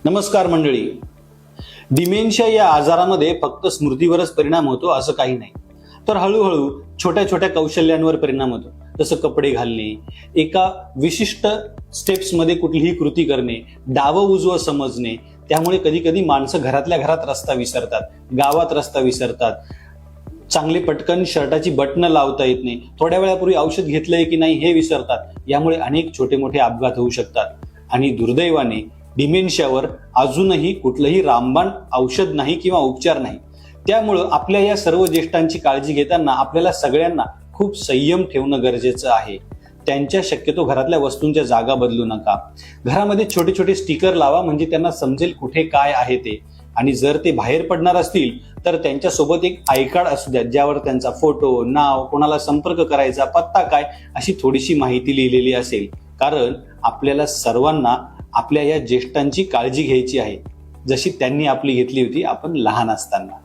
नमस्कार मंडळी. डिमेन्शिया या आजारामध्ये फक्त स्मृतीवरच परिणाम होतो असं काही नाही, तर हळूहळू छोट्या छोट्या कौशल्यांवर परिणाम होतो. जसं कपडे घालणे, एका विशिष्ट स्टेप्समध्ये कुठलीही कृती करणे, डावं उजवं समजणे. त्यामुळे कधी कधी माणसं घरातल्या घरात रस्ता विसरतात, गावात रस्ता विसरतात, चांगले पटकन शर्टाची बटणं लावता येत नाही, थोड्या वेळापूर्वी औषध घेतलंय की नाही हे विसरतात. यामुळे अनेक छोटे मोठे अपघात होऊ शकतात. आणि दुर्दैवाने डिमेन्शियावर अजूनही कुठलंही रामबाण औषध नाही किंवा उपचार नाही. त्यामुळं आपल्या या सर्व ज्येष्ठांची काळजी घेताना आपल्याला सगळ्यांना खूप संयम ठेवणं गरजेचं आहे. त्यांच्या शक्यतो घरातल्या वस्तूंच्या जागा बदलू नका. घरामध्ये छोटे छोटे स्टिकर लावा, म्हणजे त्यांना समजेल कुठे काय आहे ते. आणि जर ते बाहेर पडणार असतील तर त्यांच्यासोबत एक आय कार्ड असू द्या, ज्यावर त्यांचा फोटो, नाव, कोणाला संपर्क करायचा, पत्ता काय, अशी थोडीशी माहिती लिहिलेली असेल. कारण आपल्याला सर्वांना आपल्या या ज्येष्ठांची काळजी घ्यायची आहे, जशी त्यांनी आपली घेतली होती आपण लहान असताना.